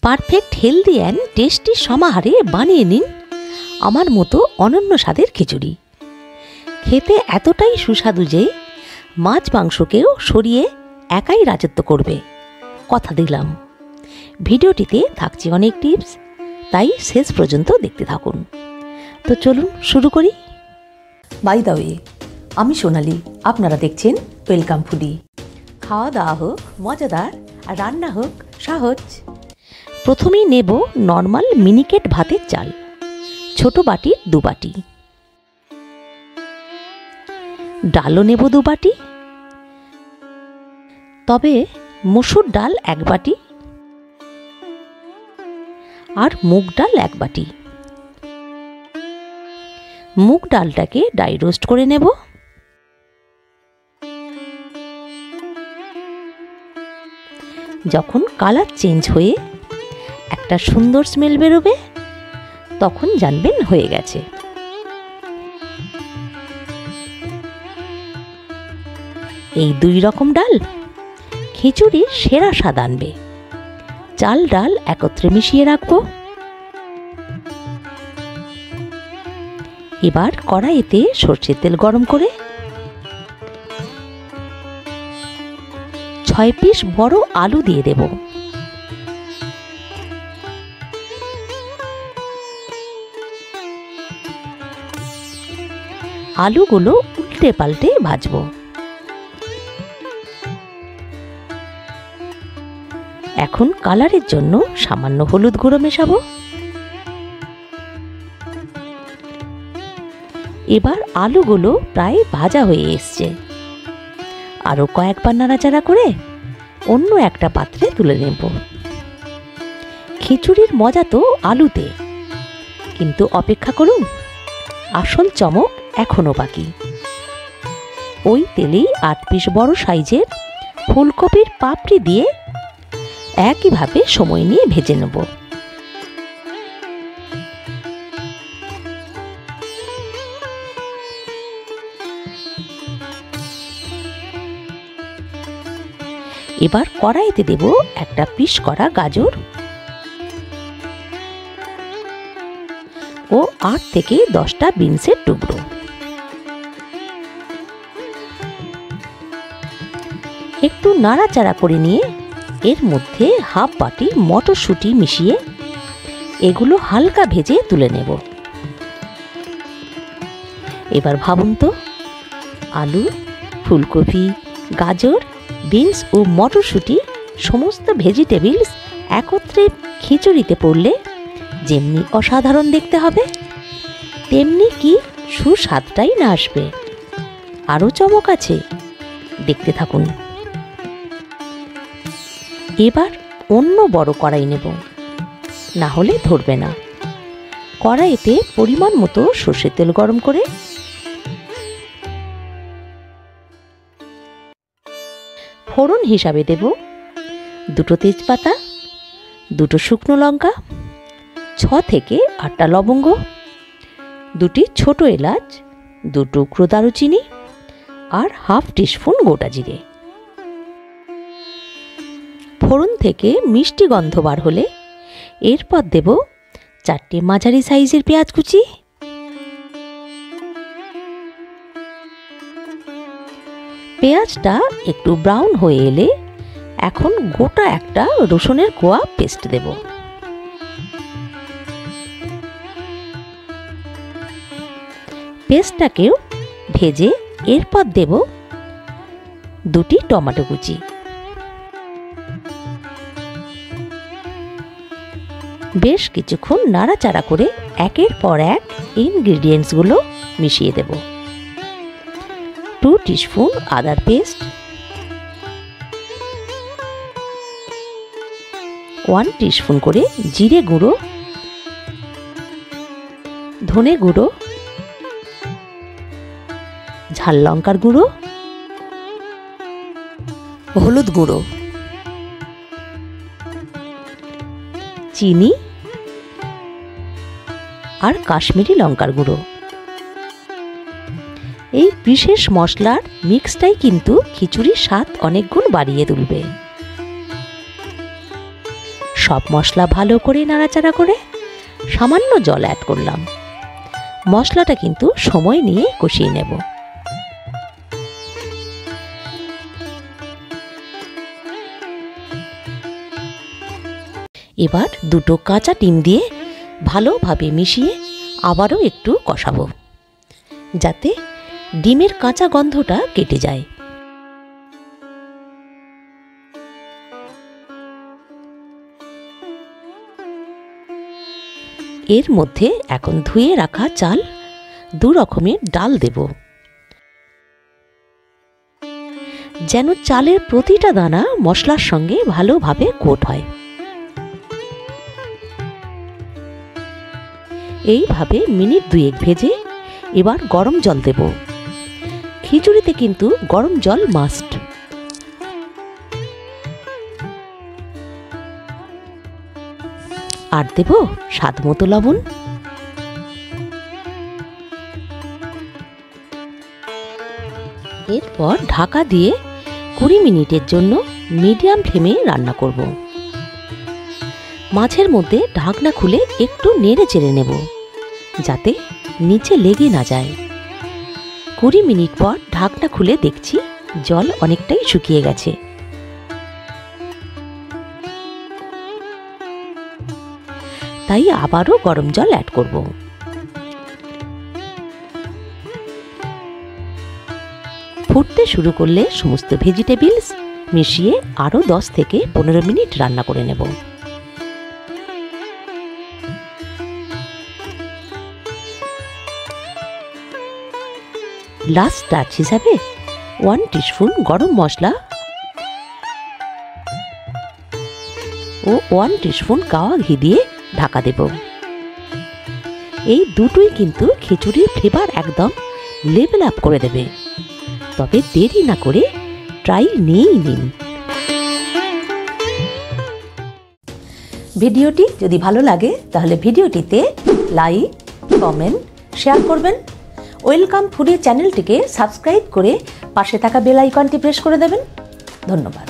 Perfect healthy and tasty সমাহারে বানিয়ে নিন আমার মতো অনন্য স্বাদের খিচুড়ি। খেতে এতটাই সুস্বাদু যে মাছ মাংসকেও সরিয়ে একাই রাজত্ব করবে, কথা দিলাম। ভিডিওটিতে থাকছে অনেক টিপস, তাই শেষ পর্যন্ত দেখতে থাকুন। তো চলুন শুরু করি। বাই দ্য ওয়ে, আমি সোনালি, আপনারা দেখছেন ওয়েলকাম ফুডি। খাওয়া দাওয়া হোক মজাদার আর রান্না হোক সহজ। প্রথমেই নেব নর্মাল মিনিকেট ভাতের চাল, ছোট বাটির 2 বাটি। ডালও নেব 2 বাটি, তবে মসুর ডাল 1 বাটি আর মুগ ডাল 1 বাটি। মুগ ডালটাকে ড্রাই রোস্ট করে নেব। যখন কালার চেঞ্জ হয়ে একটা সুন্দর স্মেল বেরোবে, তখন জানবেন হয়ে গেছে। এই 2 রকম ডাল খিচুড়ির সেরা স্বাদ আনবে। চাল ডাল একত্রে মিশিয়ে রাখবো। এবার কড়াইতে সরষের তেল গরম করে 6 পিস বড় আলু দিয়ে দেব। আলুগুলো উল্টে পাল্টে ভাজবো। এখন কালারের জন্য সামান্য হলুদ গুঁড়ো মেশাবো। এবার আলুগুলো প্রায় ভাজা হয়ে এসছে। আরও কয়েকবার নাড়াচাড়া করে অন্য একটা পাত্রে তুলে নেব। খিচুড়ির মজা তো আলুতে, কিন্তু অপেক্ষা করুন, আসল চমক এখনো বাকি। ওই তেলেই 8 পিস বড় সাইজের ফুলকপির পাপড়ি দিয়ে একইভাবে সময় নিয়ে ভেজে নেব। এবার কড়াইতে দেব একটা পিস করা গাজর ও 8 থেকে 10টা বিনসের টুকরো। একটু নাড়াচাড়া করে নিয়ে এর মধ্যে হাফ বাটি মটরশুঁটি মিশিয়ে এগুলো হালকা ভেজে তুলে নেব। এবার ভাবুন তো, আলু, ফুলকপি, গাজর, বিনস ও মটরশুঁটি সমস্ত ভেজিটেবলস একত্রে খিচুড়িতে পড়লে যেমনি অসাধারণ দেখতে হবে, তেমনি কি সুস্বাদটাই না আসবে। আরও চমক আছে, দেখতে থাকুন। এবার অন্য বড় কড়াই নেব, না হলে ধরবে না। কড়াইতে পরিমাণ মতো সরষের তেল গরম করে ফোড়ন হিসাবে দেব 2টো তেজপাতা, 2টো শুকনো লঙ্কা, 6 থেকে 8টা লবঙ্গ, 2টি ছোট এলাচ, 2 টুকরো দারুচিনি আর হাফ টিস্পুন গোটা জিরে। ফোড়ন থেকে মিষ্টি গন্ধ বার হলে এরপর দেব 4টে মাঝারি সাইজের পেঁয়াজ কুচি, পেঁয়াজটা একটু ব্রাউন হয়ে এলে এখন গোটা একটা রসুনের কোয়া পেস্ট দেব। পেস্টটাকেও ভেজে এরপর দেব 2টি টমেটো কুচি। বেশ কিছুক্ষণ নাড়াচাড়া করে একের পর এক ইনগ্রিডিয়েন্টসগুলো মিশিয়ে দেব। 2 টিস্পুন আদার পেস্ট, 1 টিস্পুন করে জিরে গুঁড়ো, ধনে গুঁড়ো, ঝাল লঙ্কার গুঁড়ো, হলুদ গুঁড়ো, চিনি আর কাশ্মীরি লঙ্কার গুঁড়ো। এই বিশেষ মশলার মিক্সটাই কিন্তু খিচুড়ির স্বাদ অনেক গুণ বাড়িয়ে তুলবে। সব মশলা ভালো করে নাড়াচাড়া করে সামান্য জল অ্যাড করলাম। মশলাটা কিন্তু সময় নিয়ে কষিয়ে নেব। এবার দুটো কাঁচা ডিম দিয়ে ভালোভাবে মিশিয়ে আবারও একটু কষাবো, যাতে ডিমের কাঁচা গন্ধটা কেটে যায়। এর মধ্যে এখন ধুয়ে রাখা চাল, 2 রকমের ডাল দেব, যেন চালের প্রতিটা দানা মশলার সঙ্গে ভালোভাবে কোট হয়। এইভাবে মিনিট 2 ভেজে এবার গরম জল দেব। খিচুড়িতে কিন্তু গরম জল মাস্ট। আর দেব স্বাদ মতো লবণ। এরপর ঢাকা দিয়ে 20 মিনিটের জন্য মিডিয়াম ফ্লেমে রান্না করব। মাছের মধ্যে ঢাকনা খুলে একটু নেড়ে চেড়ে নেব, যাতে নিচে লেগে না যায়। 20 মিনিট পর ঢাকনা খুলে দেখছি জল অনেকটাই শুকিয়ে গেছে। তাই আবারও গরম জল অ্যাড করব। ফুটতে শুরু করলে সমস্ত ভেজিটেবলস মিশিয়ে আরও 10 থেকে 15 মিনিট রান্না করে নেব। লাস্ট টাচ হিসাবে 1 টিস্পুন গরম মশলা ও 1 টিস্পুন গাওয়া ঘি দিয়ে ঢাকা দেব। এই দুটোই কিন্তু খিচুড়ির ফ্লেভার একদম লেভেল আপ করে দেবে। তবে দেরি না করে ট্রাই নিয়েই নিন। ভিডিওটি যদি ভালো লাগে তাহলে ভিডিওটিতে লাইক, কমেন্ট, শেয়ার করবেন। ওয়েলকাম ফুডি চ্যানেলটিকে সাবস্ক্রাইব করে পাশে থাকা বেল আইকনটি প্রেস করে দেবেন। ধন্যবাদ।